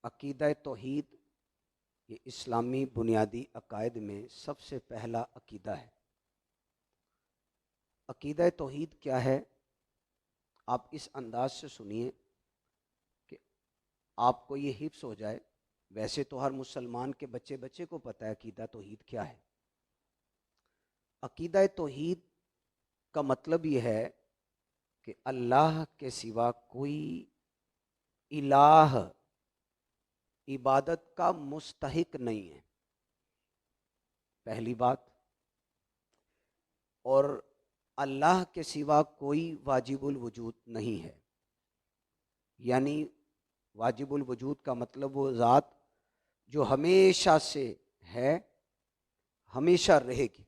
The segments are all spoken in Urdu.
عقیدہ توحید یہ اسلامی بنیادی عقائد میں سب سے پہلا عقیدہ ہے۔ عقیدہ توحید کیا ہے؟ آپ اس انداز سے سنیے کہ آپ کو یہ حفظ ہو جائے۔ ویسے تو ہر مسلمان کے بچے بچے کو پتہ ہے عقیدہ توحید کیا ہے۔ عقیدہ توحید کا مطلب یہ ہے کہ اللہ کے سوا کوئی الہ عبادت کا مستحق نہیں ہے، پہلی بات۔ اور اللہ کے سوا کوئی واجب الوجود نہیں ہے، یعنی واجب الوجود کا مطلب وہ ذات جو ہمیشہ سے ہے، ہمیشہ رہے گی۔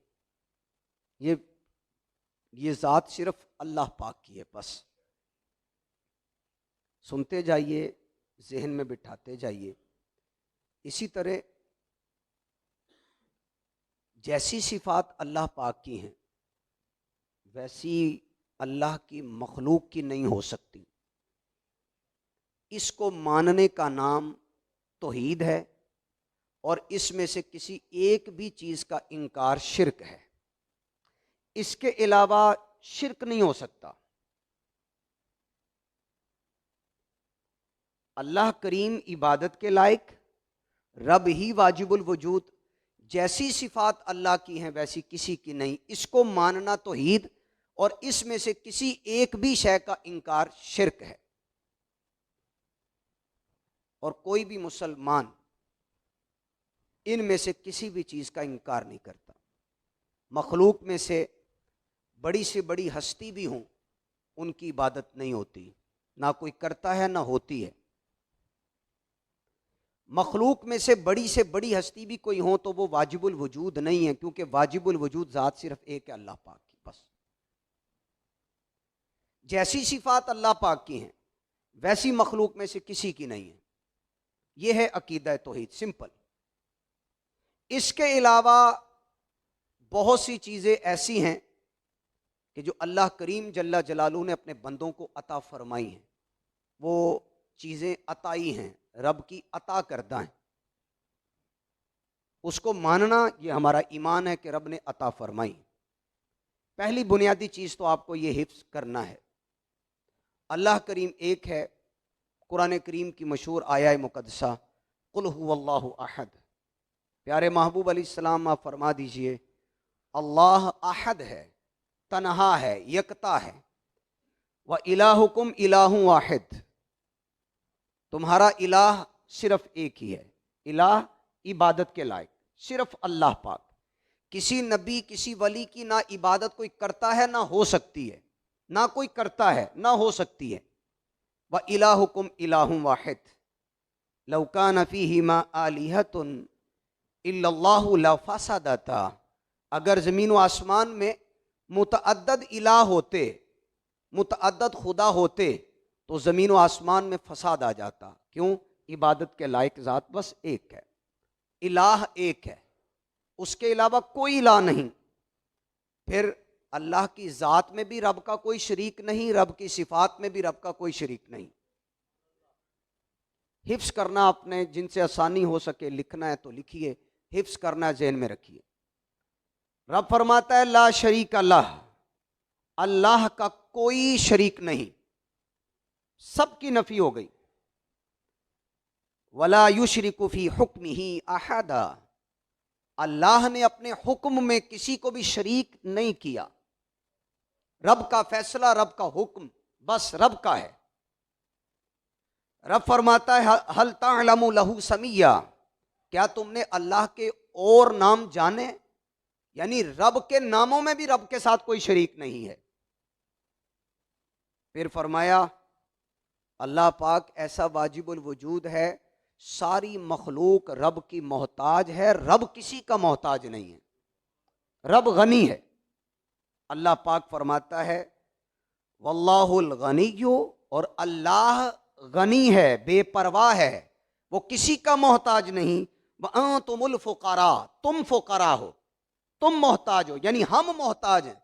یہ ذات صرف اللہ پاک کی ہے بس۔ سنتے جائیے، ذہن میں بٹھاتے جائیے۔ اسی طرح جیسی صفات اللہ پاک کی ہیں ویسی اللہ کی مخلوق کی نہیں ہو سکتی۔ اس کو ماننے کا نام توحید ہے، اور اس میں سے کسی ایک بھی چیز کا انکار شرک ہے۔ اس کے علاوہ شرک نہیں ہو سکتا۔ اللہ کریم عبادت کے لائق، رب ہی واجب الوجود، جیسی صفات اللہ کی ہیں ویسی کسی کی نہیں۔ اس کو ماننا توحید، اور اس میں سے کسی ایک بھی شے کا انکار شرک ہے۔ اور کوئی بھی مسلمان ان میں سے کسی بھی چیز کا انکار نہیں کرتا۔ مخلوق میں سے بڑی ہستی بھی ہوں، ان کی عبادت نہیں ہوتی، نہ کوئی کرتا ہے نہ ہوتی ہے۔ مخلوق میں سے بڑی ہستی بھی کوئی ہو تو وہ واجب الوجود نہیں ہے، کیونکہ واجب الوجود ذات صرف ایک ہے، اللہ پاک کی بس۔ جیسی صفات اللہ پاک کی ہیں ویسی مخلوق میں سے کسی کی نہیں ہے۔ یہ ہے عقیدہ توحید، سمپل۔ اس کے علاوہ بہت سی چیزیں ایسی ہیں کہ جو اللہ کریم جل جلالہ نے اپنے بندوں کو عطا فرمائی ہیں، وہ چیزیں عطائی ہیں، رب کی عطا کردہ ہیں۔ اس کو ماننا یہ ہمارا ایمان ہے کہ رب نے عطا فرمائی۔ پہلی بنیادی چیز تو آپ کو یہ حفظ کرنا ہے، اللہ کریم ایک ہے۔ قرآن کریم کی مشہور آیہ مقدسہ قل هو اللہ احد، پیارے محبوب علیہ السلام آپ فرما دیجئے اللہ احد ہے، تنہا ہے، یکتا ہے۔ وَإِلَٰهُكُمْ إِلَٰهٌ وَاحِدٌ، تمہارا الہ صرف ایک ہی ہے، الہ عبادت کے لائق صرف اللہ پاک۔ کسی نبی کسی ولی کی نہ عبادت کوئی کرتا ہے نہ ہو سکتی ہے، نہ کوئی کرتا ہے نہ ہو سکتی ہے۔ وَإِلَٰهُكُمْ إِلَٰهٌ وَاحِدٌ لَوْ كَانَ فِيهِمَا آلِهَةٌ إِلَّا اللَّهُ لَفَسَدَتَا، اگر زمین و آسمان میں متعدد الہ ہوتے، متعدد خدا ہوتے تو زمین و آسمان میں فساد آ جاتا۔ کیوں؟ عبادت کے لائق ذات بس ایک ہے، الہ ایک ہے، اس کے علاوہ کوئی الہ نہیں۔ پھر اللہ کی ذات میں بھی رب کا کوئی شریک نہیں، رب کی صفات میں بھی رب کا کوئی شریک نہیں۔ حفظ کرنا اپنے، جن سے آسانی ہو سکے لکھنا ہے تو لکھیے، حفظ کرنا ہے ذہن میں رکھیے۔ رب فرماتا ہے لا شریک اللہ، اللہ کا کوئی شریک نہیں، سب کی نفی ہو گئی۔ ولا یشرک فی حکمہ احدا، اللہ نے اپنے حکم میں کسی کو بھی شریک نہیں کیا۔ رب کا فیصلہ، رب کا حکم بس رب کا ہے۔ رب فرماتا ہے ہل تعلم لہ سمیہ، کیا تم نے اللہ کے اور نام جانے؟ یعنی رب کے ناموں میں بھی رب کے ساتھ کوئی شریک نہیں ہے۔ پھر فرمایا اللہ پاک ایسا واجب الوجود ہے، ساری مخلوق رب کی محتاج ہے، رب کسی کا محتاج نہیں ہے، رب غنی ہے۔ اللہ پاک فرماتا ہے واللہ الغنی، اور اللہ غنی ہے، بے پرواہ ہے، وہ کسی کا محتاج نہیں۔ وانتم الفقراء، تم فقراء ہو، تم محتاج ہو، یعنی ہم محتاج ہیں،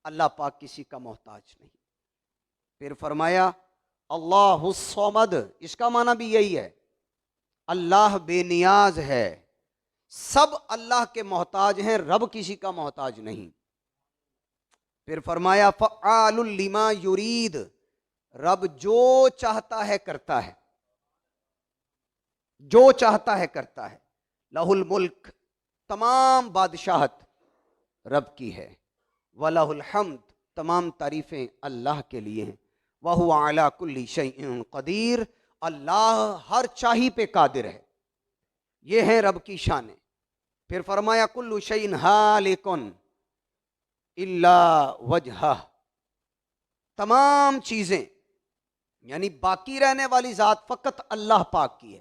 اللہ پاک کسی کا محتاج نہیں۔ پھر فرمایا اللہ الصمد، اس کا معنی بھی یہی ہے اللہ بے نیاز ہے، سب اللہ کے محتاج ہیں، رب کسی کا محتاج نہیں۔ پھر فرمایا فعال لما یرید، رب جو چاہتا ہے کرتا ہے، جو چاہتا ہے کرتا ہے۔ لہ الملک، تمام بادشاہت رب کی ہے، وَلَهُ الْحَمْدُ، تمام تعریفیں اللہ کے لیے ہیں، وَهُوَ عَلَى كُلِّ شَيْءٍ قدیر، اللہ ہر چاہی پہ قادر ہے۔ یہ ہیں رب کی شانیں۔ پھر فرمایا کل شیء ہالک الا وجہہ، تمام چیزیں یعنی باقی رہنے والی ذات فقط اللہ پاک کی ہے،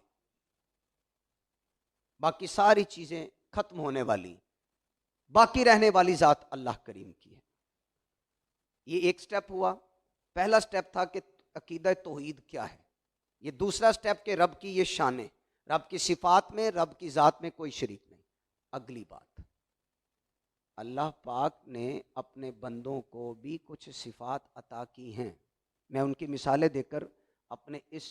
باقی ساری چیزیں ختم ہونے والی، باقی رہنے والی ذات اللہ کریم کی ہے۔ یہ ایک سٹیپ ہوا، پہلا سٹیپ تھا کہ عقیدہ توحید کیا ہے۔ یہ دوسرا سٹیپ کہ رب کی یہ شانیں، رب کی صفات میں، رب کی ذات میں کوئی شریک نہیں۔ اگلی بات، اللہ پاک نے اپنے بندوں کو بھی کچھ صفات عطا کی ہیں، میں ان کی مثالیں دے کر اپنے اس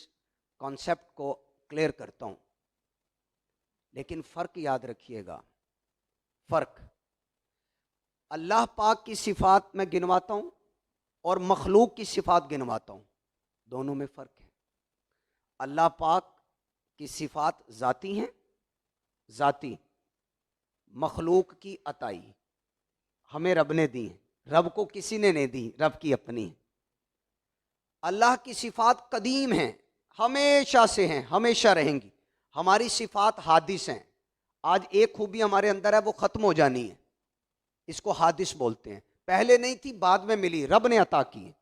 کانسیپٹ کو کلیئر کرتا ہوں، لیکن فرق یاد رکھیے گا۔ فرق، اللہ پاک کی صفات میں گنواتا ہوں اور مخلوق کی صفات گنواتا ہوں، دونوں میں فرق ہے۔ اللہ پاک کی صفات ذاتی ہیں، ذاتی، مخلوق کی عطائی، ہمیں رب نے دی ہیں، رب کو کسی نے نہیں دی، رب کی اپنی ہیں۔ اللہ کی صفات قدیم ہیں، ہمیشہ سے ہیں، ہمیشہ رہیں گی۔ ہماری صفات حادث ہیں، آج ایک خوبی ہمارے اندر ہے وہ ختم ہو جانی ہے، اس کو حادث بولتے ہیں، پہلے نہیں تھی بعد میں ملی، رب نے عطا کی ہے۔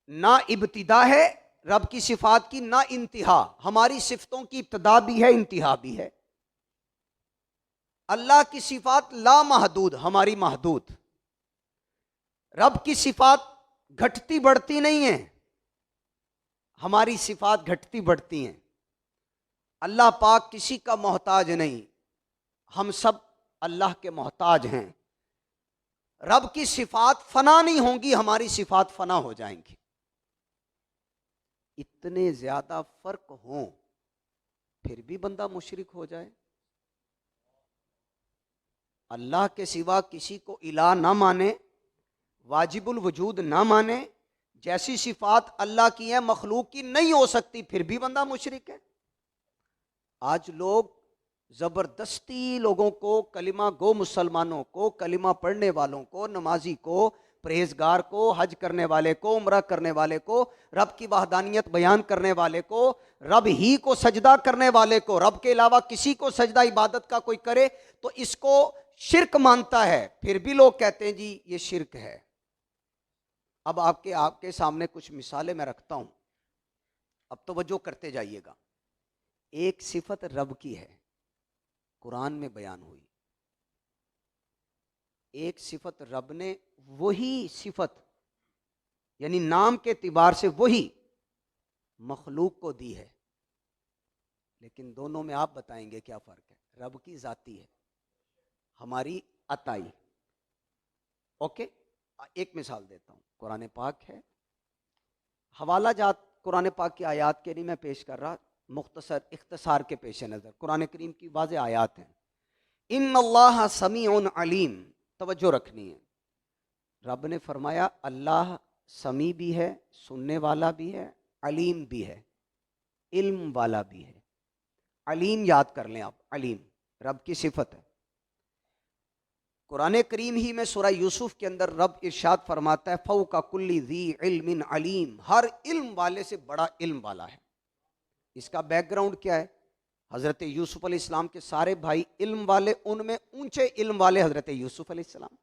نہ ابتدا ہے رب کی صفات کی، نہ انتہا، ہماری صفتوں کی ابتدا بھی ہے انتہا بھی ہے۔ اللہ کی صفات لا محدود، ہماری محدود۔ رب کی صفات گھٹتی بڑھتی نہیں ہیں، ہماری صفات گھٹتی بڑھتی ہیں۔ اللہ پاک کسی کا محتاج نہیں، ہم سب اللہ کے محتاج ہیں۔ رب کی صفات فنا نہیں ہوں گی، ہماری صفات فنا ہو جائیں گی۔ اتنے زیادہ فرق ہوں پھر بھی بندہ مشرک ہو جائے، اللہ کے سوا کسی کو الہ نہ مانے، واجب الوجود نہ مانے، جیسی صفات اللہ کی ہیں مخلوق کی نہیں ہو سکتی، پھر بھی بندہ مشرک ہے۔ آج لوگ زبردستی لوگوں کو، کلمہ گو مسلمانوں کو، کلمہ پڑھنے والوں کو، نمازی کو، پرہیزگار کو، حج کرنے والے کو، عمرہ کرنے والے کو، رب کی وحدانیت بیان کرنے والے کو، رب ہی کو سجدہ کرنے والے کو، رب کے علاوہ کسی کو سجدہ عبادت کا کوئی کرے تو اس کو شرک مانتا ہے، پھر بھی لوگ کہتے ہیں جی یہ شرک ہے۔ اب آپ کے سامنے کچھ مثالیں میں رکھتا ہوں، اب توجہ کرتے جائیے گا۔ ایک صفت رب کی ہے، قرآن میں بیان ہوئی، ایک صفت رب نے وہی صفت یعنی نام کے اعتبار سے وہی مخلوق کو دی ہے، لیکن دونوں میں آپ بتائیں گے کیا فرق ہے۔ رب کی ذاتی ہے، ہماری عطائی۔ اوکے، ایک مثال دیتا ہوں، قرآن پاک ہے، حوالہ جات قرآن پاک کی آیات کے نہیں میں پیش کر رہا، مختصر اختصار کے پیش نظر قرآن کریم کی واضح آیات ہیں۔ ان اللہ سمیع علیم، توجہ رکھنی ہے، رب نے فرمایا اللہ سمیع بھی ہے، سننے والا بھی ہے، علیم بھی ہے، علم والا بھی ہے۔ علیم یاد کر لیں آپ، علیم رب کی صفت ہے۔ قرآن کریم ہی میں سورہ یوسف کے اندر رب ارشاد فرماتا ہے فوق کل ذی علم علیم، ہر علم والے سے بڑا علم والا ہے۔ اس کا بیک گراؤنڈ کیا ہے؟ حضرت یوسف علیہ السلام کے سارے بھائی علم والے، ان میں اونچے علم والے حضرت یوسف علیہ السلام۔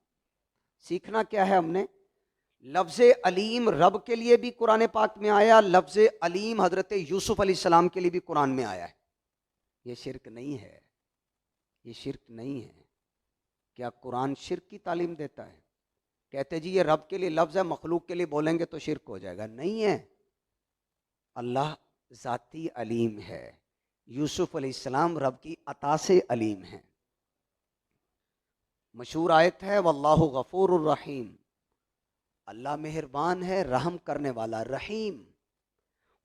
سیکھنا کیا ہے ہم نے؟ لفظ علیم رب کے لیے بھی قرآن پاک میں آیا، لفظ علیم حضرت یوسف علیہ السلام کے لیے بھی قرآن میں آیا ہے۔ یہ شرک نہیں ہے، یہ شرک نہیں ہے۔ کیا قرآن شرک کی تعلیم دیتا ہے؟ کہتے جی یہ رب کے لیے لفظ ہے، مخلوق کے لیے بولیں گے تو شرک ہو جائے گا؟ نہیں ہے، اللہ ذاتی علیم ہے، یوسف علیہ السلام رب کی عطا سے علیم ہیں۔ مشہور آیت ہے واللہ غفور الرحیم، اللہ مہربان ہے، رحم کرنے والا، رحیم۔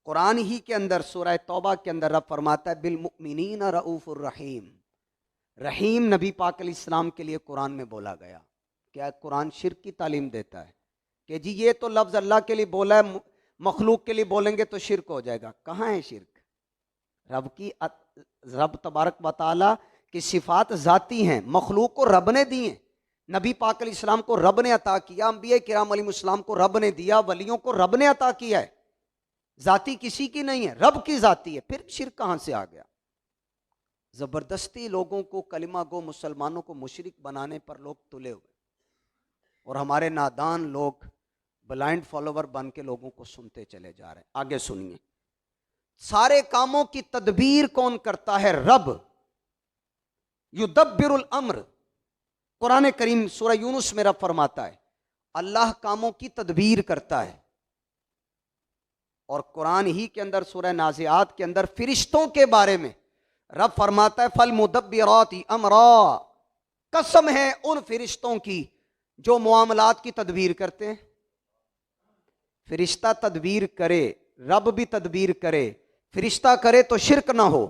قرآن ہی کے اندر سورہ توبہ کے اندر رب فرماتا ہے بالمؤمنین رؤوف الرحیم. رحیم نبی پاک علیہ السلام کے لیے قرآن میں بولا گیا. کیا قرآن شرک کی تعلیم دیتا ہے کہ جی یہ تو لفظ اللہ کے لیے بولا ہے, مخلوق کے لیے بولیں گے تو شرک ہو جائے گا؟ کہاں ہے شرک؟ رب تبارک و تعالی کی صفات ذاتی ہیں, مخلوق کو رب نے دی ہیں. نبی پاک علیہ السلام کو رب نے عطا کیا, انبیاء کرام علیہ السلام کو رب نے دیا, ولیوں کو رب نے عطا کیا ہے. ذاتی کسی کی نہیں ہے, رب کی ذاتی ہے. پھر شرک کہاں سے آ گیا؟ زبردستی لوگوں کو کلمہ گو مسلمانوں کو مشرک بنانے پر لوگ تلے ہوئے, اور ہمارے نادان لوگ بلائنڈ فالوور بن کے لوگوں کو سنتے چلے جا رہے ہیں. آگے سنیے, سارے کاموں کی تدبیر کون کرتا ہے؟ رب. یدبر الامر. قرآن کریم سورہ یونس میں رب فرماتا ہے اللہ کاموں کی تدبیر کرتا ہے. اور قرآن ہی کے اندر سورہ نازعات کے اندر فرشتوں کے بارے میں رب فرماتا ہے فالمدبرات امرا. قسم ہے ان فرشتوں کی جو معاملات کی تدبیر کرتے ہیں. فرشتہ تدبیر کرے, رب بھی تدبیر کرے. فرشتہ کرے تو شرک نہ ہو,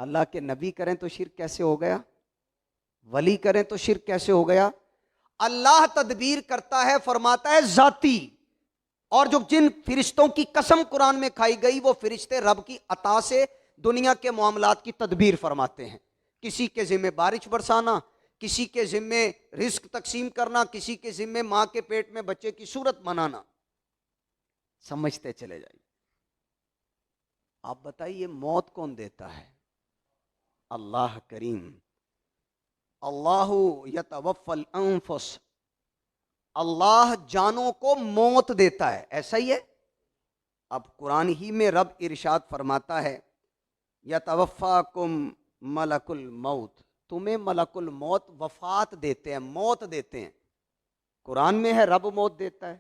اللہ کے نبی کریں تو شرک کیسے ہو گیا؟ ولی کریں تو شرک کیسے ہو گیا؟ اللہ تدبیر کرتا ہے, فرماتا ہے ذاتی. اور جو جن فرشتوں کی قسم قرآن میں کھائی گئی وہ فرشتے رب کی عطا سے دنیا کے معاملات کی تدبیر فرماتے ہیں. کسی کے ذمہ بارش برسانا, کسی کے ذمہ رزق تقسیم کرنا, کسی کے ذمہ ماں کے پیٹ میں بچے کی صورت بنانا. سمجھتے چلے جائیے. آپ بتائیے موت کون دیتا ہے؟ اللہ کریم. اللہ یتوفی الانفس. اللہ جانوں کو موت دیتا ہے, ایسا ہی ہے. اب قرآن ہی میں رب ارشاد فرماتا ہے یتوفاکم ملک الموت. تمہیں ملک الموت وفات دیتے ہیں, موت دیتے ہیں. قرآن میں ہے رب موت دیتا ہے,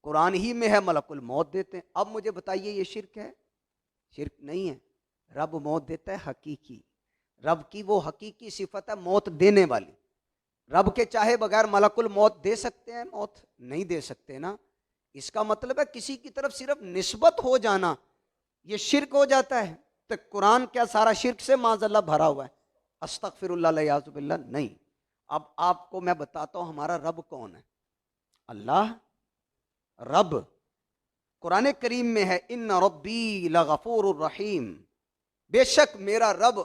قرآن ہی میں ہے ملک الموت دیتے ہیں. اب مجھے بتائیے یہ شرک ہے؟ شرک نہیں ہے. رب موت دیتا ہے حقیقی. رب کی وہ حقیقی صفت ہے موت دینے والی. رب کے چاہے بغیر ملک الموت دے سکتے ہیں؟ موت نہیں دے سکتے نا. اس کا مطلب ہے کسی کی طرف صرف نسبت ہو جانا یہ شرک ہو جاتا ہے. تو قرآن کیا سارا شرک سے معاذ اللہ بھرا ہوا ہے؟ استغفر اللہ الیاذ باللہ نہیں. اب آپ کو میں بتاتا ہوں ہمارا رب کون ہے. اللہ رب قرآن کریم میں ہے ان ربی لغفور الرحیم. بے شک میرا رب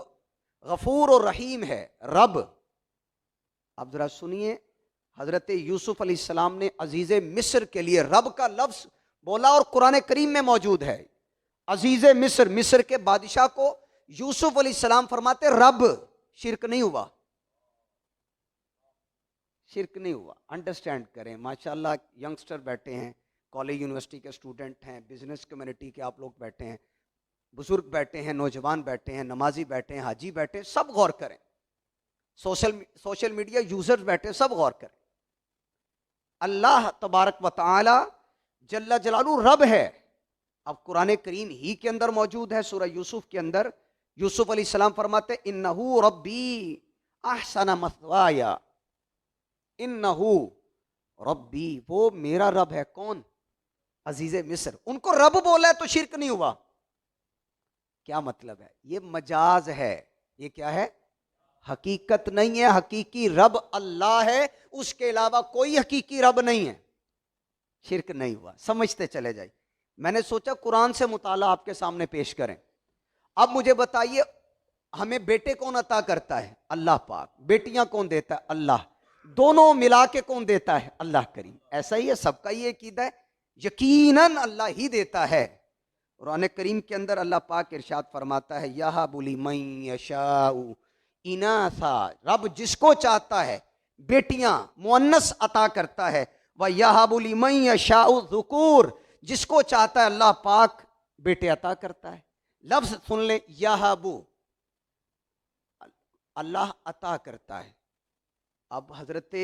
غفور و رحیم ہے. رب. اب ذرا سنیے, حضرت یوسف علیہ السلام نے عزیز مصر کے لیے رب کا لفظ بولا اور قرآن کریم میں موجود ہے. عزیز مصر, مصر کے بادشاہ کو یوسف علیہ السلام فرماتے رب. شرک نہیں ہوا, شرک نہیں ہوا. انڈرسٹینڈ کریں. ماشاءاللہ ینگسٹر بیٹھے ہیں, کالج یونیورسٹی کے اسٹوڈنٹ ہیں, بزنس کمیونٹی کے آپ لوگ بیٹھے ہیں, بزرگ بیٹھے ہیں, نوجوان بیٹھے ہیں, نمازی بیٹھے ہیں, حاجی بیٹھے ہیں, سب غور کریں. سوشل میڈیا یوزر بیٹھے, سب غور کریں. اللہ تبارک و تعالی جل جلالہ رب ہے. اب قرآن کریم ہی کے اندر موجود ہے سورہ یوسف کے اندر. یوسف علیہ السلام فرماتے انہو ربی احسن مثوایا. انہو ربی, وہ میرا رب ہے. کون؟ عزیز مصر. ان کو رب بولا ہے تو شرک نہیں ہوا. کیا مطلب ہے؟ یہ مجاز ہے. یہ کیا ہے؟ حقیقت نہیں ہے. حقیقی رب اللہ ہے, اس کے علاوہ کوئی حقیقی رب نہیں ہے. شرک نہیں ہوا. سمجھتے چلے جائیں. میں نے سوچا قرآن سے مطالعہ آپ کے سامنے پیش کریں. اب مجھے بتائیے ہمیں بیٹے کون عطا کرتا ہے؟ اللہ پاک. بیٹیاں کون دیتا ہے؟ اللہ. دونوں ملا کے کون دیتا ہے؟ اللہ کریم. ایسا ہی ہے, سب کا یہ عقیدہ ہے یقیناً اللہ ہی دیتا ہے. قرآن کریم کے اندر اللہ پاک ارشاد فرماتا ہے یہب لمن یشاء اناثا. رب جس کو چاہتا ہے بیٹیاں مؤنث عطا کرتا ہے. وَيَهَبُ لِمَن يَشَاءُ الذُّكُورَ. جس کو چاہتا ہے اللہ پاک بیٹے عطا کرتا ہے. لفظ سن لیں, یہب, اللہ عطا کرتا ہے. اب حضرت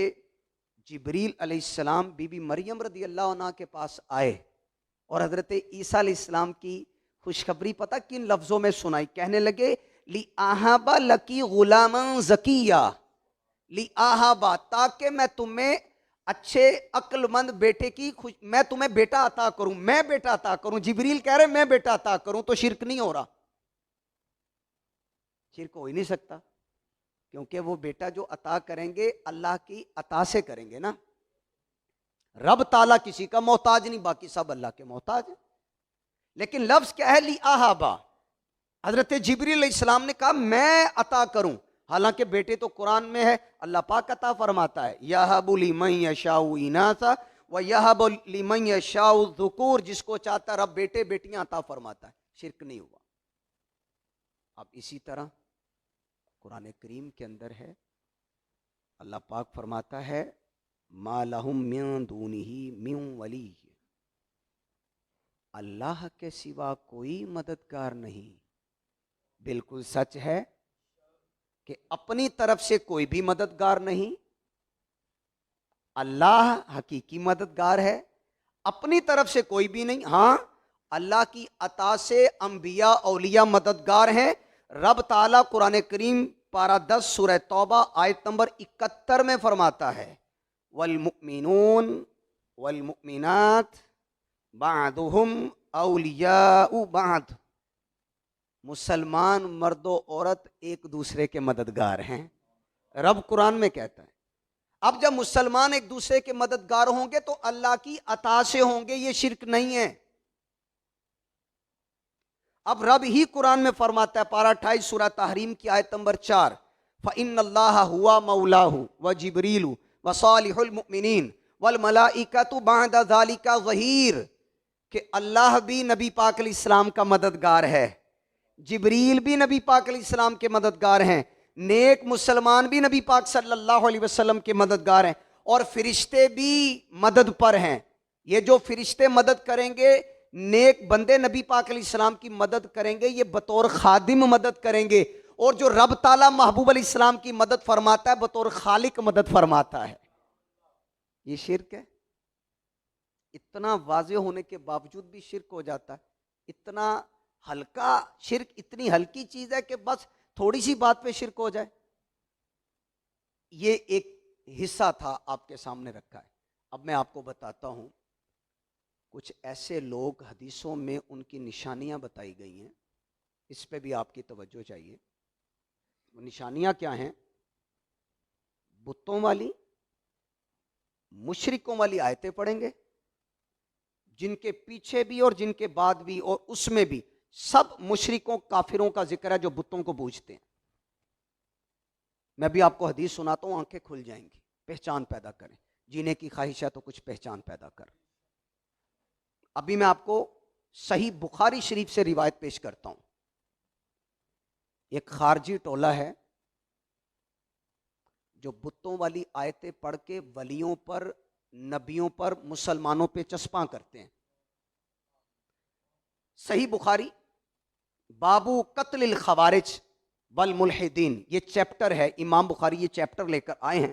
جبریل علیہ السلام بی بی مریم رضی اللہ عنہ کے پاس آئے اور حضرت عیسیٰ علیہ السلام کی خوشخبری پتہ کن لفظوں میں سنائی. کہنے لگے لِأَهَبَ لَكِ غُلَامًا زَكِيًّا. لِأَهَبَ, تاکہ میں تمہیں اچھے عقل مند بیٹے کی میں تمہیں بیٹا عطا کروں، میں بیٹا عطا کروں، جبریل کہہ رہے میں بیٹا عطا کروں، تو شرک نہیں ہو رہا؟ شرک ہو ہی نہیں سکتا، کیونکہ وہ بیٹا جو عطا کریں گے اللہ کی عطا سے کریں گے نا۔ رب تعالیٰ کسی کا محتاج نہیں، باقی سب اللہ کے محتاج ہیں۔ لیکن لفظ کیا ہے؟ لی آہابا، حضرت جبریل علیہ السلام نے کہا میں عطا کروں، حالانکہ بیٹے تو قرآن میں ہے، اللہ پاک عطا فرماتا ہے یہب لمن یشاء اناثا ویہب لمن یشاء الذکور، جس کو چاہتا رب بیٹے بیٹیاں عطا فرماتا ہے، شرک نہیں ہوا۔ اب اسی طرح قرآن کریم کے اندر ہے، اللہ پاک فرماتا ہے ما لہم من دونہ من ولی، اللہ کے سوا کوئی مددگار نہیں۔ بالکل سچ ہے کہ اپنی طرف سے کوئی بھی مددگار نہیں، اللہ حقیقی مددگار ہے، اپنی طرف سے کوئی بھی نہیں۔ ہاں اللہ کی عطا سے انبیاء اولیاء مددگار ہیں۔ رب تعالیٰ قرآن کریم پارہ 10 سورہ توبہ آیت نمبر 71 میں فرماتا ہے والمؤمنون والمؤمنات بعضهم اولیاء بعض، مسلمان مرد و عورت ایک دوسرے کے مددگار ہیں، رب قرآن میں کہتا ہے۔ اب جب مسلمان ایک دوسرے کے مددگار ہوں گے تو اللہ کی عطا سے ہوں گے، یہ شرک نہیں ہے۔ اب رب ہی قرآن میں فرماتا ہے پارہ 28 سورہ تحریم کی آیت نمبر 4 فَإِنَّ اللَّهَ هُوَ مَوْلَاهُ وَجِبْرِيلُ وَصَالِحُ الْمُؤْمِنِينَ وَالْمَلَائِكَةُ بَعْدَ ذَلِكَ ظَهِيرٌ، کہ اللہ بھی نبی پاک علیہ السلام کا مددگار ہے، جبریل بھی نبی پاک علیہ السلام کے مددگار ہیں، نیک مسلمان بھی نبی پاک صلی اللہ علیہ وسلم کے مددگار ہیں، اور فرشتے بھی مدد پر ہیں۔ یہ جو فرشتے مدد کریں گے، نیک بندے نبی پاک علیہ السلام کی مدد کریں گے، یہ بطور خادم مدد کریں گے، اور جو رب تعالیٰ محبوب علیہ السلام کی مدد فرماتا ہے بطور خالق مدد فرماتا ہے۔ یہ شرک ہے؟ اتنا واضح ہونے کے باوجود بھی شرک ہو جاتا ہے، اتنا ہلکا شرک، اتنی ہلکی چیز ہے کہ بس تھوڑی سی بات پہ شرک ہو جائے۔ یہ ایک حصہ تھا آپ کے سامنے رکھا ہے۔ اب میں آپ کو بتاتا ہوں کچھ ایسے لوگ حدیثوں میں ان کی نشانیاں بتائی گئی ہیں، اس پہ بھی آپ کی توجہ چاہیے۔ وہ نشانیاں کیا ہیں؟ بتوں والی، مشرکوں والی آیتیں پڑھیں گے، جن کے پیچھے بھی اور جن کے بعد بھی اور اس میں بھی سب مشرکوں کافروں کا ذکر ہے جو بتوں کو پوجتے ہیں۔ میں بھی آپ کو حدیث سناتا ہوں، آنکھیں کھل جائیں گی، پہچان پیدا کریں، جینے کی خواہش ہے تو کچھ پہچان پیدا کر۔ ابھی میں آپ کو صحیح بخاری شریف سے روایت پیش کرتا ہوں۔ ایک خارجی ٹولہ ہے جو بتوں والی آیتیں پڑھ کے ولیوں پر، نبیوں پر، مسلمانوں پہ چسپاں کرتے ہیں۔ صحیح بخاری بابو قتل الخوارج والملحدین، یہ چیپٹر ہے، امام بخاری یہ چیپٹر لے کر آئے ہیں۔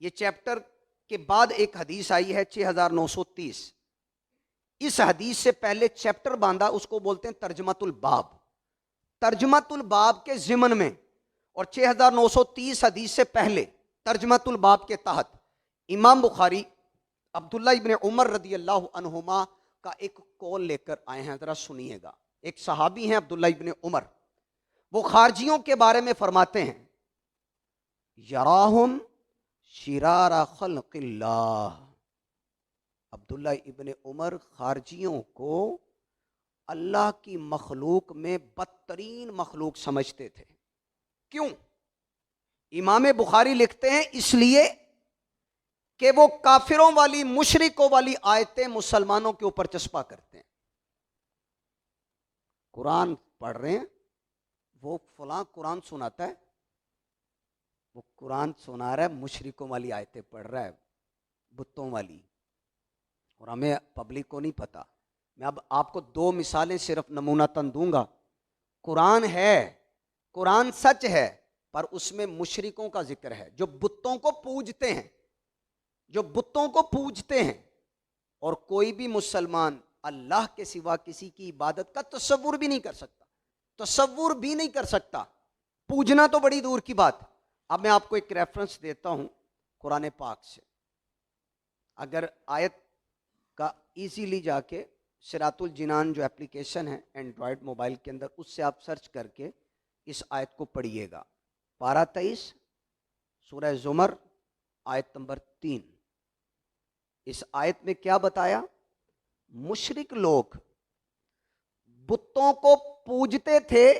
یہ چیپٹر کے بعد ایک حدیث آئی ہے 6930، اس حدیث سے پہلے چیپٹر باندھا، اس کو بولتے ہیں ترجمۃ الباب۔ ترجمۃ الباب کے ضمن میں اور 6930 حدیث سے پہلے ترجمۃ الباب کے تحت امام بخاری عبداللہ ابن عمر رضی اللہ عنہما کا ایک قول لے کر آئے ہیں، ذرا سنیے گا۔ ایک صحابی ہیں عبداللہ ابن عمر، وہ خارجیوں کے بارے میں فرماتے ہیں یراہم شرار خلق اللہ، عبداللہ ابن عمر خارجیوں کو اللہ کی مخلوق میں بدترین مخلوق سمجھتے تھے۔ کیوں؟ امام بخاری لکھتے ہیں اس لیے کہ وہ کافروں والی، مشرکوں والی آیتیں مسلمانوں کے اوپر چسپاں کرتے ہیں۔ قرآن پڑھ رہے ہیں، وہ فلاں قرآن سناتا ہے، وہ قرآن سنا رہا ہے، مشرکوں والی آیتیں پڑھ رہا ہے، بتوں والی، اور ہمیں پبلک کو نہیں پتا۔ میں اب آپ کو 2 مثالیں صرف نمونہ تن دوں گا۔ قرآن ہے، قرآن سچ ہے، پر اس میں مشرکوں کا ذکر ہے جو بتوں کو پوجتے ہیں، جو بتوں کو پوجتے ہیں، اور کوئی بھی مسلمان اللہ کے سوا کسی کی عبادت کا تصور بھی نہیں کر سکتا، تصور بھی نہیں کر سکتا، پوجنا تو بڑی دور کی بات۔ اب میں آپ کو ایک ریفرنس دیتا ہوں قرآن پاک سے، اگر آیت کا ایزیلی جا کے صراط الجنان جو اپلیکیشن ہے اینڈرائڈ موبائل کے اندر، اس سے آپ سرچ کر کے اس آیت کو پڑھیے گا، پارہ 23 سورہ زمر آیت نمبر 3۔ اس آیت میں کیا بتایا؟ مشرک لوگ بتوں کو پوجتے تھے،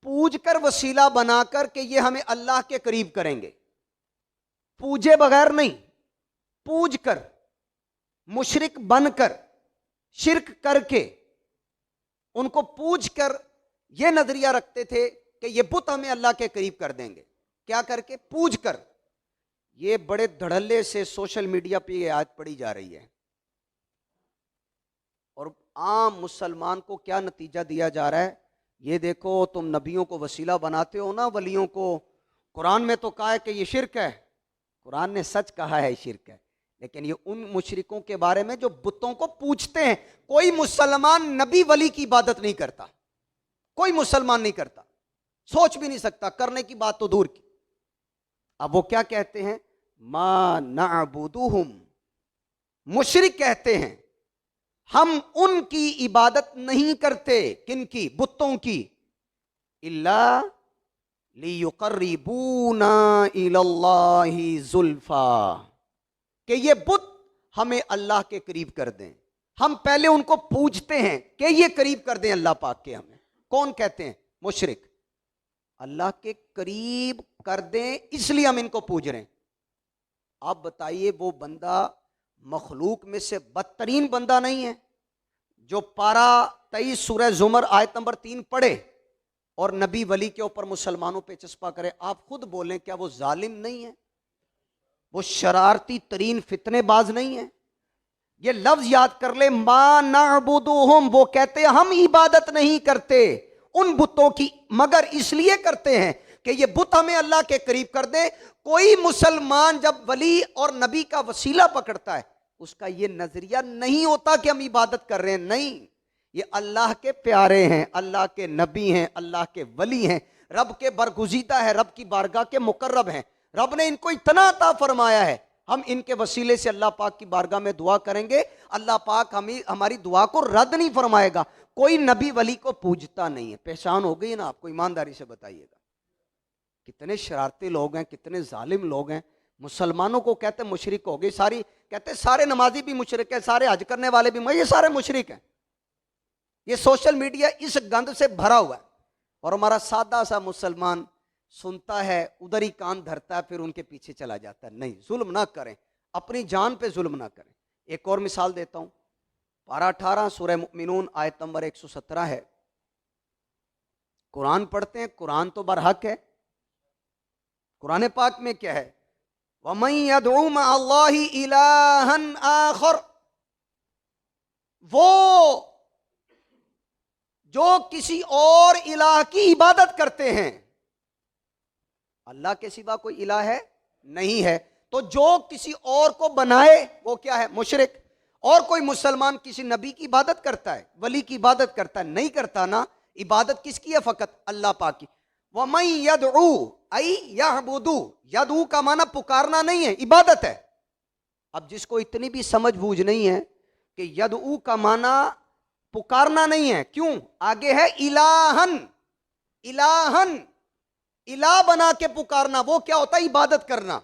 پوج کر وسیلہ بنا کر کہ یہ ہمیں اللہ کے قریب کریں گے، پوجے بغیر نہیں، پوج کر، مشرک بن کر، شرک کر کے، ان کو پوج کر یہ نظریہ رکھتے تھے کہ یہ بت ہمیں اللہ کے قریب کر دیں گے۔ کیا کر کے؟ پوج کر۔ یہ بڑے دھڑلے سے سوشل میڈیا پہ یہ آیت پڑھی جا رہی ہے، اور عام مسلمان کو کیا نتیجہ دیا جا رہا ہے؟ یہ دیکھو تم نبیوں کو وسیلہ بناتے ہو نا، ولیوں کو، قرآن میں تو کہا ہے کہ یہ شرک ہے، قرآن نے سچ کہا ہے شرک ہے، لیکن یہ ان مشرکوں کے بارے میں جو بتوں کو پوجتے ہیں۔ کوئی مسلمان نبی ولی کی عبادت نہیں کرتا، کوئی مسلمان نہیں کرتا، سوچ بھی نہیں سکتا، کرنے کی بات تو دور کی۔ اب وہ کیا کہتے ہیں؟ ما نعبدہم، مشرک کہتے ہیں ہم ان کی عبادت نہیں کرتے، کن کی؟ بتوں کی، الا لیقربونا الی اللہ زلفا، کہ یہ بت ہمیں اللہ کے قریب کر دیں۔ ہم پہلے ان کو پوجتے ہیں کہ یہ قریب کر دیں اللہ پاک کے ہمیں۔ کون کہتے ہیں؟ مشرک۔ اللہ کے قریب کر دیں اس لیے ہم ان کو پوج رہے ہیں۔ آپ بتائیے وہ بندہ مخلوق میں سے بدترین بندہ نہیں ہے جو پارہ 23 سورہ زمر آیت نمبر 3 پڑھے اور نبی ولی کے اوپر مسلمانوں پہ چسپا کرے؟ آپ خود بولیں، کیا وہ ظالم نہیں ہے؟ وہ شرارتی ترین فتنے باز نہیں ہے؟ یہ لفظ یاد کر لے، ما نعبدہم، وہ کہتے ہیں ہم عبادت نہیں کرتے ان بتوں کی مگر اس لیے کرتے ہیں کہ یہ بت ہمیں اللہ کے قریب کر دے۔ کوئی مسلمان جب ولی اور نبی کا وسیلہ پکڑتا ہے، اس کا یہ نظریہ نہیں ہوتا کہ ہم عبادت کر رہے ہیں، نہیں، یہ اللہ کے پیارے ہیں، اللہ کے نبی ہیں، اللہ کے ولی ہیں، رب کے برگزیدہ ہے، رب کی بارگاہ کے مقرب ہیں۔ رب نے ان کو اتنا عطا فرمایا ہے، ہم ان کے وسیلے سے اللہ پاک کی بارگاہ میں دعا کریں گے، اللہ پاک ہماری دعا کو رد نہیں فرمائے گا۔ کوئی نبی ولی کو پوجتا نہیں ہے۔ پہچان ہو گئی نا آپ کو؟ ایمانداری سے بتائیے گا، کتنے شرارتی لوگ ہیں، کتنے ظالم لوگ ہیں۔ مسلمانوں کو کہتے ہیں مشرک ہو گئی ساری، کہتے ہیں سارے نمازی بھی مشرک ہیں، سارے حج کرنے والے بھی، یہ سارے مشرک ہیں۔ یہ سوشل میڈیا اس گند سے بھرا ہوا ہے، اور ہمارا سادہ سا مسلمان سنتا ہے، ادھر ہی کان دھرتا ہے، پھر ان کے پیچھے چلا جاتا ہے۔ نہیں، ظلم نہ کریں، اپنی جان پہ ظلم نہ کریں۔ ایک اور مثال دیتا ہوں، پارہ 18 سورہ مؤمنون آیت نمبر 117 ہے۔ قرآن پڑھتے ہیں، قرآن تو برحق ہے۔ قرآن پاک میں کیا ہے؟ وَمَن يَدْعُ مَعَ اللَّهِ إِلَٰهًا آخر، وہ جو کسی اور الہ کی عبادت کرتے ہیں، اللہ کے سوا کوئی الہ ہے نہیں ہے، تو جو کسی اور کو بنائے وہ کیا ہے؟ مشرک۔ اور کوئی مسلمان کسی نبی کی عبادت کرتا ہے، ولی کی عبادت کرتا ہے؟ نہیں کرتا نا۔ عبادت کس کی ہے؟ فقط اللہ پاک کی۔ وَمَن يَدْعُو أَيْ يَعْبُدُ، یدعو کا معنی پکارنا نہیں ہے، عبادت ہے۔ اب جس کو اتنی بھی سمجھ بوجھ نہیں ہے کہ یدعو کا معنی پکارنا نہیں ہے، کیوں؟ آگے ہے الہن، الہن، الہ بنا کے پکارنا، وہ کیا ہوتا ہے؟ عبادت کرنا۔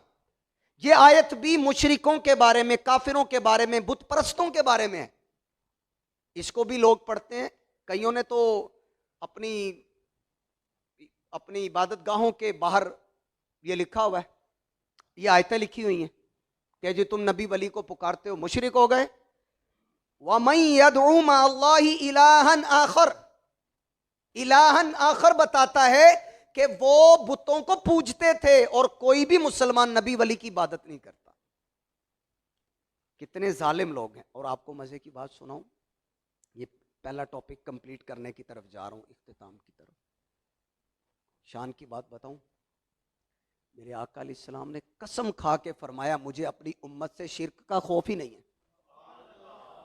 یہ آیت بھی مشرکوں کے بارے میں، کافروں کے بارے میں، بت پرستوں کے بارے میں ہے۔ اس کو بھی لوگ پڑھتے ہیں، کئیوں نے تو اپنی عبادت گاہوں کے باہر یہ لکھا ہوا ہے، یہ آیتیں لکھی ہوئی ہیں کہ جی تم نبی ولی کو پکارتے ہو، مشرک ہو گئے۔ وَمَن يَدْعُ مَعَ اللَّهِ إِلَٰهًا آخر، الہن آخر بتاتا ہے کہ وہ بتوں کو پوجتے تھے، اور کوئی بھی مسلمان نبی ولی کی عبادت نہیں کرتا۔ کتنے ظالم لوگ ہیں۔ اور آپ کو مزے کی بات سناؤں، یہ پہلا ٹاپک کمپلیٹ کرنے کی طرف جا رہا ہوں، اختتام کی طرف۔ شان کی بات بتاؤں، میرے آقا علیہ السلام نے قسم کھا کے فرمایا مجھے اپنی امت سے شرک کا خوف ہی نہیں ہے،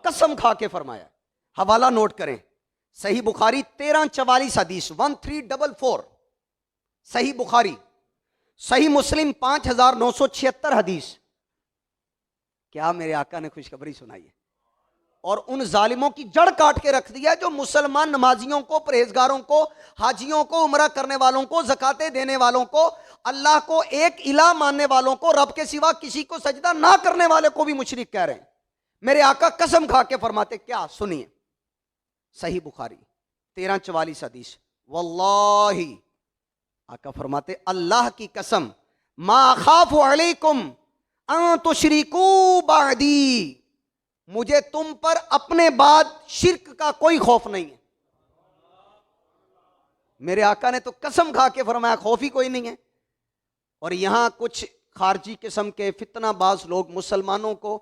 قسم کھا کے فرمایا۔ حوالہ نوٹ کریں، صحیح بخاری 1344 حدیث 1344، صحیح بخاری، صحیح مسلم 5976 حدیث، کیا میرے آقا نے خوشخبری سنائی ہے، اور ان ظالموں کی جڑ کاٹ کے رکھ دیا جو مسلمان نمازیوں کو، پرہیزگاروں کو، حاجیوں کو، عمرہ کرنے والوں کو، زکاتیں دینے والوں کو، اللہ کو ایک الہ ماننے والوں کو، رب کے سوا کسی کو سجدہ نہ کرنے والے کو بھی مشرک کہہ رہے ہیں۔ میرے آقا قسم کھا کے فرماتے، کیا سنیے، صحیح بخاری 1344 حدیث، واللہ، آقا فرماتے اللہ کی قسم، ما اخاف علیکم ان تشرکوا بعدی، مجھے تم پر اپنے بعد شرک کا کوئی خوف نہیں ہے۔ میرے آقا نے تو قسم کھا کے فرمایا خوف ہی کوئی نہیں ہے۔ اور یہاں کچھ خارجی قسم کے فتنہ باز لوگ مسلمانوں کو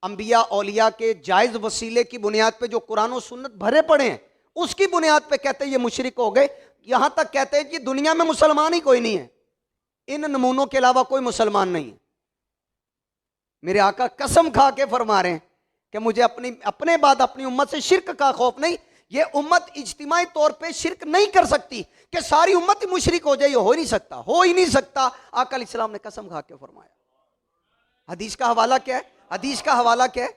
انبیاء اولیاء کے جائز وسیلے کی بنیاد پہ جو قرآن و سنت بھرے پڑے ہیں اس کی بنیاد پہ کہتے ہیں یہ مشرک ہو گئے، یہاں تک کہتے ہیں کہ دنیا میں مسلمان ہی کوئی نہیں ہے، ان نمونوں کے علاوہ کوئی مسلمان نہیں ہے۔ میرے آقا قسم کھا کے فرما رہے ہیں کہ مجھے اپنے بعد اپنی امت سے شرک کا خوف نہیں۔ یہ امت اجتماعی طور پہ شرک نہیں کر سکتی کہ ساری امت مشرک ہو جائے، یہ ہو ہی نہیں سکتا۔ آقا علیہ السلام نے قسم کھا کے فرمایا۔ حدیث کا حوالہ کیا ہے؟ حدیث کا حوالہ کیا ہے؟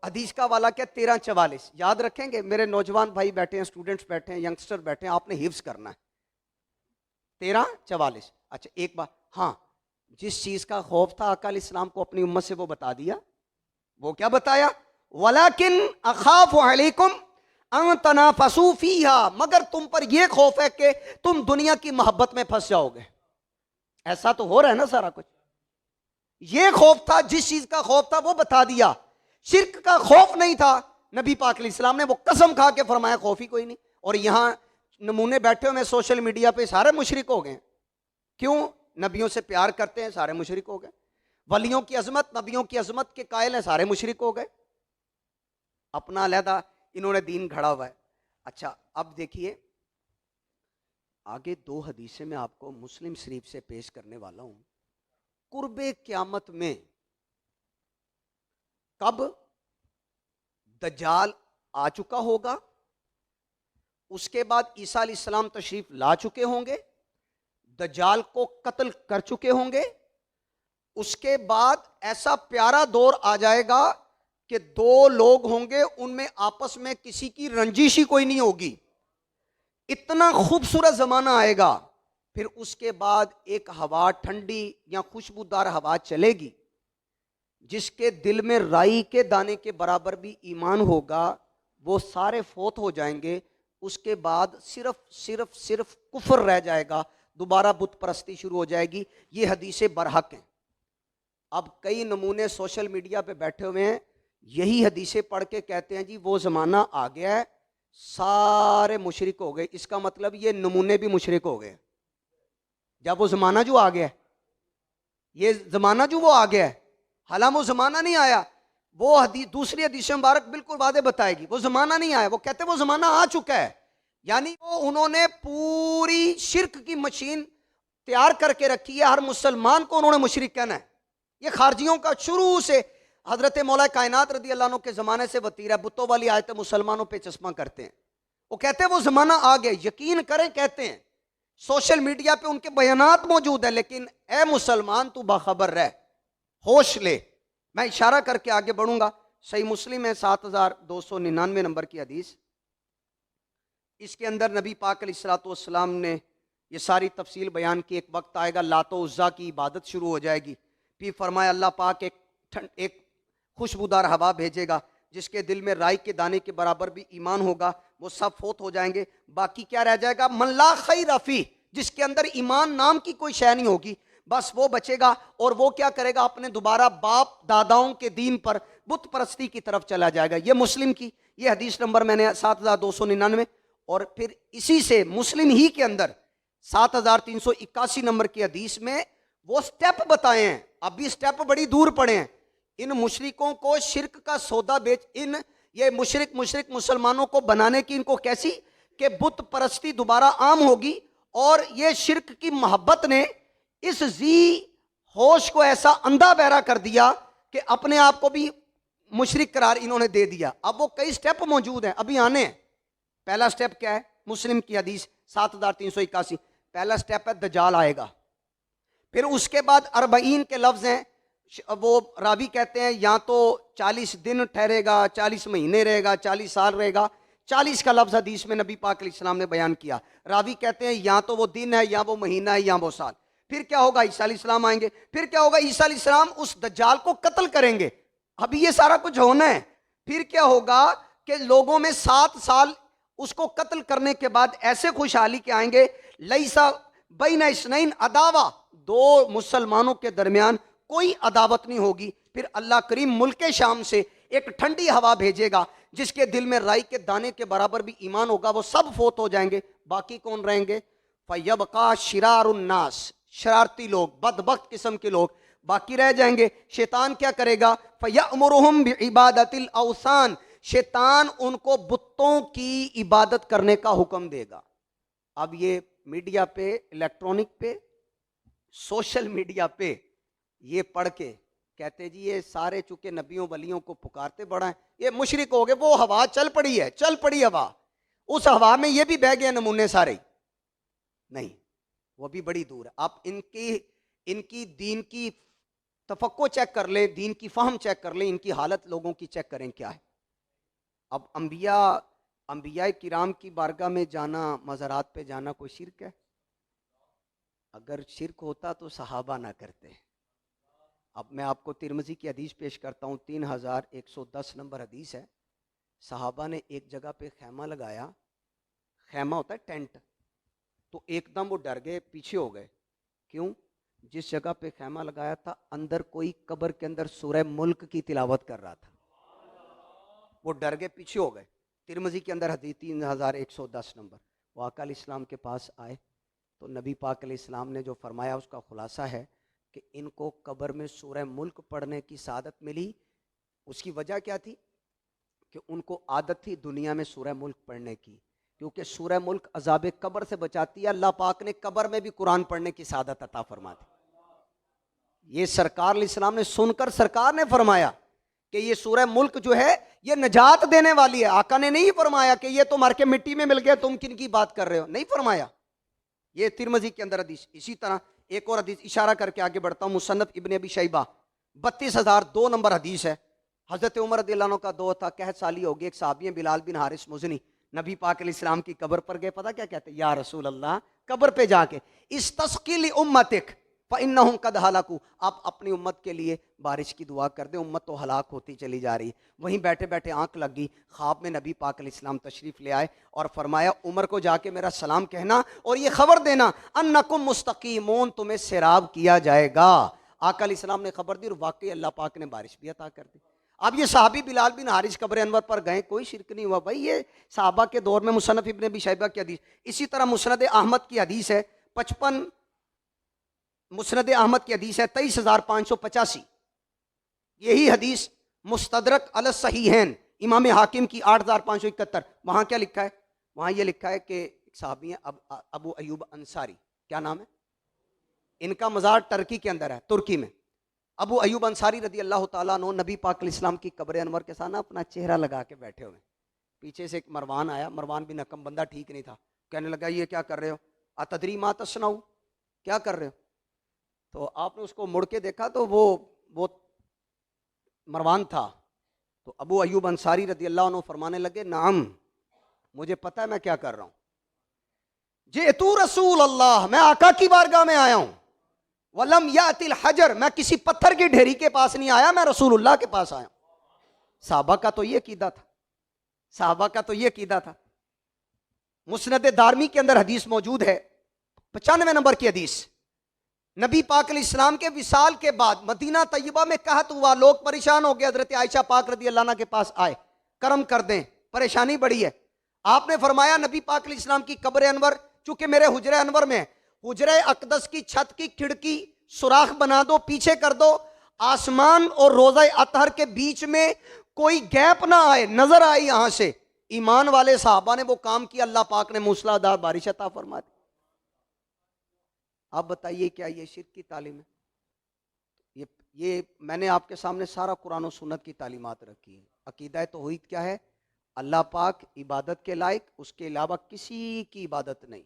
حدیث کا حوالہ کیا ہے؟ 1344 یاد رکھیں گے، میرے نوجوان بھائی بیٹھے ہیں، اسٹوڈنٹس بیٹھے ہیں، ینگسٹر بیٹھے ہیں، آپ نے حفظ کرنا ہے 1344۔ اچھا ایک بات، ہاں، جس چیز کا خوف تھا آقا علیہ السلام کو اپنی امت سے وہ بتا دیا۔ وہ کیا بتایا؟ وَلَكِنْ أَخَافُ عَلَيْكُمْ أَن تَنَافَسُوا فِيهَا، مگر تم پر یہ خوف ہے کہ تم دنیا کی محبت میں پھنس جاؤ گے۔ ایسا تو ہو رہا ہے نا سارا کچھ۔ یہ خوف تھا، جس چیز کا خوف تھا وہ بتا دیا۔ شرک کا خوف نہیں تھا، نبی پاک علیہ السلام نے وہ قسم کھا کے فرمایا خوف ہی کوئی نہیں۔ اور یہاں نمونے بیٹھے ہوئے سوشل میڈیا پہ سارے مشرک ہو گئے۔ کیوں؟ نبیوں سے پیار کرتے ہیں، سارے مشرک ہو گئے۔ ولیوں کی عظمت، نبیوں کی عظمت کے قائل ہیں، سارے مشرک ہو گئے۔ اپنا علیحدہ انہوں نے دین گھڑا ہوا ہے۔ اچھا اب دیکھیے آگے دو حدیثیں میں آپ کو مسلم شریف سے پیش کرنے والا ہوں۔ قرب قیامت میں کب دجال آ چکا ہوگا، اس کے بعد عیسیٰ علیہ السلام تشریف لا چکے ہوں گے، دجال کو قتل کر چکے ہوں گے، اس کے بعد ایسا پیارا دور آ جائے گا کہ دو لوگ ہوں گے، ان میں آپس میں کسی کی رنجش ہی کوئی نہیں ہوگی، اتنا خوبصورت زمانہ آئے گا۔ پھر اس کے بعد ایک ہوا، ٹھنڈی یا خوشبودار ہوا چلے گی، جس کے دل میں رائی کے دانے کے برابر بھی ایمان ہوگا، وہ سارے فوت ہو جائیں گے۔ اس کے بعد صرف کفر رہ جائے گا، دوبارہ بت پرستی شروع ہو جائے گی۔ یہ حدیثیں برحق ہیں۔ اب کئی نمونے سوشل میڈیا پہ بیٹھے ہوئے ہیں، یہی حدیثیں پڑھ کے کہتے ہیں جی وہ زمانہ آ گیا ہے، سارے مشرک ہو گئے۔ اس کا مطلب یہ نمونے بھی مشرک ہو گئے۔ جب وہ زمانہ جو آ گیا ہے، یہ زمانہ جو وہ آ گیا ہے، حالانکہ وہ زمانہ نہیں آیا، وہ حدیث دوسری حدیث مبارک بالکل واضح بتائے گی وہ زمانہ نہیں آیا۔ وہ کہتے ہیں وہ زمانہ آ چکا ہے، یعنی وہ انہوں نے پوری شرک کی مشین تیار کر کے رکھی ہے، ہر مسلمان کو انہوں نے مشرک کہنا ہے۔ یہ خارجیوں کا شروع سے حضرت مولا کائنات رضی اللہ عنہ کے زمانے سے وتیرہ، بتوں والی آیتیں مسلمانوں پہ چشمہ کرتے ہیں۔ وہ کہتے ہیں وہ زمانہ آ گیا، یقین کریں، کہتے ہیں سوشل میڈیا پہ ان کے بیانات موجود ہیں، لیکن اے مسلمان تو باخبر رہ، ہوش لے۔ میں اشارہ کر کے آگے بڑھوں گا۔ صحیح مسلم ہے 7299 نمبر کی حدیث، اس کے اندر نبی پاک علیہ الصلوۃ والسلام نے یہ ساری تفصیل بیان کی۔ ایک وقت آئے گا لات و عزیٰ کی عبادت شروع ہو جائے گی، پھر فرمایا اللہ پاک ایک خوشبودار ہوا بھیجے گا، جس کے دل میں رائی کے دانے کے برابر بھی ایمان ہوگا، وہ سب فوت ہو جائیں گے۔ باقی کیا رہ جائے گا؟ من لا خیر فیہ، جس کے اندر ایمان نام کی کوئی شے نہیں ہوگی، بس وہ بچے گا۔ اور وہ کیا کرے گا؟ اپنے دوبارہ باپ داداؤں کے دین پر بت پرستی کی طرف چلا جائے گا۔ یہ مسلم کی یہ حدیث نمبر میں نے 7299، اور پھر اسی سے مسلم ہی کے اندر 7381 نمبر کی حدیث میں وہ سٹیپ بتائے ہیں۔ اب بھی سٹیپ بڑی دور پڑے ہیں۔ ان مشرکوں کو شرک کا سودا یہ مشرک مسلمانوں کو بنانے کی ان کو کیسی کہ بت پرستی دوبارہ عام ہوگی، اور یہ شرک کی محبت نے اس ہوش کو ایسا اندھا بہرا کر دیا کہ اپنے آپ کو بھی مشرک قرار انہوں نے دے دیا۔ اب وہ کئی سٹیپ موجود ہیں، ابھی آنے ہیں۔ پہلا سٹیپ کیا ہے؟ مسلم کی حدیث 7381، پہلا سٹیپ ہے دجال آئے گا۔ پھر اس کے بعد 40 کے لفظ ہیں، وہ راوی کہتے ہیں یا تو 40 دن ٹھہرے گا، 40 مہینے رہے گا، 40 سال رہے گا. 40 کا لفظ حدیث میں نبی پاک علیہ السلام نے بیان کیا. راوی کہتے ہیں یا تو وہ دن ہے، یا وہ مہینہ ہے، یا وہ سال. پھر کیا ہوگا؟ عیسیٰ علیہ السلام آئیں گے. پھر کیا ہوگا؟ عیسیٰ علیہ السلام اس دجال کو قتل کریں گے. ابھی یہ سارا کچھ ہونا ہے. پھر کیا ہوگا کہ لوگوں میں 7 سال اس کو قتل کرنے کے بعد ایسے خوشحالی کے آئیں گے، لیسا بین اسنین عداوہ، 2 مسلمانوں کے درمیان کوئی عداوت نہیں ہوگی. پھر اللہ کریم ملک شام سے ایک ٹھنڈی ہوا بھیجے گا، جس کے دل میں رائی کے دانے کے برابر بھی ایمان ہوگا. وہ سب فوت ہو جائیں گے. باقی کون رہیں گے؟ فَيَبْقَى شِرَارُ النَّاسِ، شرارتی لوگ، بدبخت قسم کے لوگ باقی رہ جائیں گے. شیطان کیا کرے گا؟ فَيَأْمُرُهُمْ بِعِبَادَةِ الْأَوْثَانِ، شیطان ان کو بتوں کی عبادت کرنے کا حکم دے گا. اب یہ میڈیا پہ، الیکٹرانک پہ، سوشل میڈیا پہ یہ پڑھ کے کہتے جی یہ سارے چونکہ نبیوں ولیوں کو پکارتے بڑا ہیں، یہ مشرک ہو گئے. وہ ہوا چل پڑی ہے، چل پڑی ہوا، اس ہوا میں یہ بھی بہ گئے نمونے سارے. نہیں، وہ بھی بڑی دور ہے. آپ ان کی دین کی تفقع چیک کر لیں، دین کی فہم چیک کر لیں، ان کی حالت لوگوں کی چیک کریں کیا ہے. اب انبیاء کرام کی بارگاہ میں جانا، مزارات پہ جانا کوئی شرک ہے؟ اگر شرک ہوتا تو صحابہ نہ کرتے. اب میں آپ کو ترمذی کی حدیث پیش کرتا ہوں، 3110 نمبر حدیث ہے. صحابہ نے ایک جگہ پہ خیمہ لگایا. خیمہ ہوتا ہے ٹینٹ. تو ایک دم وہ ڈر گئے، پیچھے ہو گئے. کیوں؟ جس جگہ پہ خیمہ لگایا تھا اندر کوئی قبر کے اندر سورہ ملک کی تلاوت کر رہا تھا. وہ ڈر گئے، پیچھے ہو گئے. ترمذی کے اندر حدیث 3110 نمبر. وہ آقا علیہ السلام کے پاس آئے تو نبی پاک علیہ السلام نے جو فرمایا اس کا خلاصہ ہے کہ ان کو قبر میں سورہ ملک پڑھنے کی سعادت ملی. اس کی وجہ کیا تھی؟ کہ ان کو عادت تھی دنیا میں سورہ ملک پڑھنے کی، کیونکہ سورہ ملک عذاب قبر سے بچاتی ہے. اللہ پاک نے قبر میں بھی قرآن پڑھنے کی سعادت عطا فرما دی. یہ سرکار علیہ السلام نے سن کر سرکار نے فرمایا کہ یہ سورہ ملک جو ہے یہ نجات دینے والی ہے. آقا نے نہیں فرمایا کہ یہ تو مر کے مٹی میں مل گیا، تم کن کی بات کر رہے ہو، نہیں فرمایا. یہ ترمذی کے اندر حدیث. اسی طرح ایک اور حدیث اشارہ کر کے آگے بڑھتا ہوں. مصنف ابن ابی شیبہ 32002 نمبر حدیث ہے. حضرت عمر رضی اللہ عنہ کا دور تھا، قحط سالی ہوگی. ایک صحابی ہیں بلال بن حارث مزنی، نبی پاک علیہ السلام کی قبر پر گئے. پتہ کیا کہتے ہیں؟ یا رسول اللہ، قبر پہ جا کے استسقی لامتک فانہم قد ہلکوا، آپ اپنی امت کے لیے بارش کی دعا کر دیں، امت تو ہلاک ہوتی چلی جا رہی. وہیں بیٹھے بیٹھے آنکھ لگ گئی. خواب میں نبی پاک علیہ السلام تشریف لے آئے اور فرمایا عمر کو جا کے میرا سلام کہنا اور یہ خبر دینا انکم مستقیمون، تمہیں سیراب کیا جائے گا. آقا علیہ السلام نے خبر دی اور واقعی اللہ پاک نے بارش بھی عطا کر دی. اب یہ صحابی بلال بن حارث قبر انور پر گئے، کوئی شرک نہیں ہوا بھائی. یہ صحابہ کے دور میں مصنف ابن ابی شیبہ کی حدیث. اسی طرح مسند احمد کی حدیث ہے 55، مسند احمد کی حدیث ہے 23585. یہی حدیث مستدرک علی الصحیحین امام حاکم کی 8571. وہاں کیا لکھا ہے؟ وہاں یہ لکھا ہے کہ صحابی ہیں ابو ایوب انصاری. کیا نام ہے ان کا؟ مزار ٹرکی کے اندر ہے، ترکی میں. ابو ایوب انصاری رضی اللہ تعالیٰ عنہ نبی پاک علیہ السلام کی قبر انور کے ساتھ اپنا چہرہ لگا کے بیٹھے ہوئے. پیچھے سے ایک مروان آیا. مروان بن حکم بندہ ٹھیک نہیں تھا. کہنے لگا یہ کیا کر رہے ہو؟ اتدری ما تصنعوا، کیا کر رہے ہو؟ تو آپ نے اس کو مڑ کے دیکھا تو وہ مروان تھا. تو ابو ایوب انصاری رضی اللہ عنہ فرمانے لگے نعم، مجھے پتہ ہے میں کیا کر رہا ہوں. جئتو رسول اللہ، میں آقا کی بارگاہ میں آیا ہوں. ولم یأت الحجر، میں کسی پتھر کی ڈھیری کے پاس نہیں آیا، میں رسول اللہ کے پاس آیا ہوں. صحابہ کا تو یہ عقیدہ تھا، صحابہ کا تو یہ عقیدہ تھا. مسند دارمی کے اندر حدیث موجود ہے 95 نمبر کی حدیث. نبی پاک علیہ السلام کے وصال کے بعد مدینہ طیبہ میں قحط ہوا، لوگ پریشان ہو گئے. حضرت عائشہ پاک رضی اللہ عنہ کے پاس آئے، کرم کر دیں، پریشانی بڑی ہے. آپ نے فرمایا نبی پاک علیہ السلام کی قبر انور چونکہ میرے حجرہ انور میں ہے، حجرہ اقدس کی چھت کی کھڑکی سوراخ بنا دو، پیچھے کر دو، آسمان اور روضہ اطہر کے بیچ میں کوئی گیپ نہ آئے، نظر آئے یہاں سے. ایمان والے صحابہ نے وہ کام کیا، اللہ پاک نے موسلا دار بارش عطا فرما دی. آپ بتائیے کیا یہ شرک کی تعلیم ہے؟ یہ میں نے آپ کے سامنے سارا قرآن و سنت کی تعلیمات رکھی ہے. عقیدہ توحید کیا ہے؟ اللہ پاک عبادت کے لائق، اس کے علاوہ کسی کی عبادت نہیں،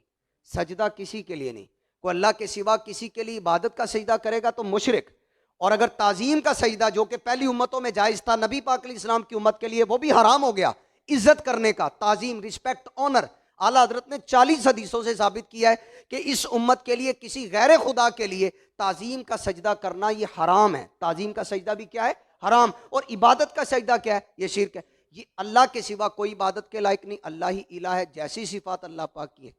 سجدہ کسی کے لیے نہیں. کوئی اللہ کے سوا کسی کے لیے عبادت کا سجدہ کرے گا تو مشرک، اور اگر تعظیم کا سجدہ جو کہ پہلی امتوں میں جائز تھا، نبی پاک علیہ السلام کی امت کے لیے وہ بھی حرام ہو گیا، عزت کرنے کا، تعظیم، رسپیکٹ، آنر، اعلیٰ حضرت نے 40 حدیثوں سے ثابت کیا ہے کہ اس امت کے لیے کسی غیر خدا کے لیے تعظیم کا سجدہ کرنا یہ حرام ہے۔ تعظیم کا سجدہ بھی کیا ہے؟ حرام۔ اور عبادت کا سجدہ کیا ہے؟ یہ شرک ہے۔ یہ اللہ کے سوا کوئی عبادت کے لائق نہیں، اللہ ہی الہ ہے، جیسی صفات اللہ پاک کی ہے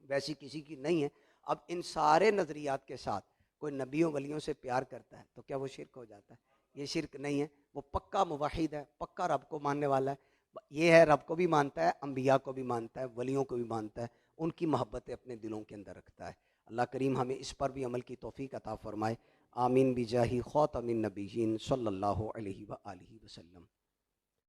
ویسی کسی کی نہیں ہے۔ اب ان سارے نظریات کے ساتھ کوئی نبیوں ولیوں سے پیار کرتا ہے تو کیا وہ شرک ہو جاتا ہے؟ یہ شرک نہیں ہے، وہ پکا موحد ہے، پکا رب کو ماننے والا ہے۔ یہ ہے رب کو بھی مانتا ہے، انبیاء کو بھی مانتا ہے، ولیوں کو بھی مانتا ہے، ان کی محبتیں اپنے دلوں کے اندر رکھتا ہے۔ اللہ کریم ہمیں اس پر بھی عمل کی توفیق عطا فرمائے۔ آمین بجاہ خاتم النبیین صلی اللہ علیہ وآلہ وسلم۔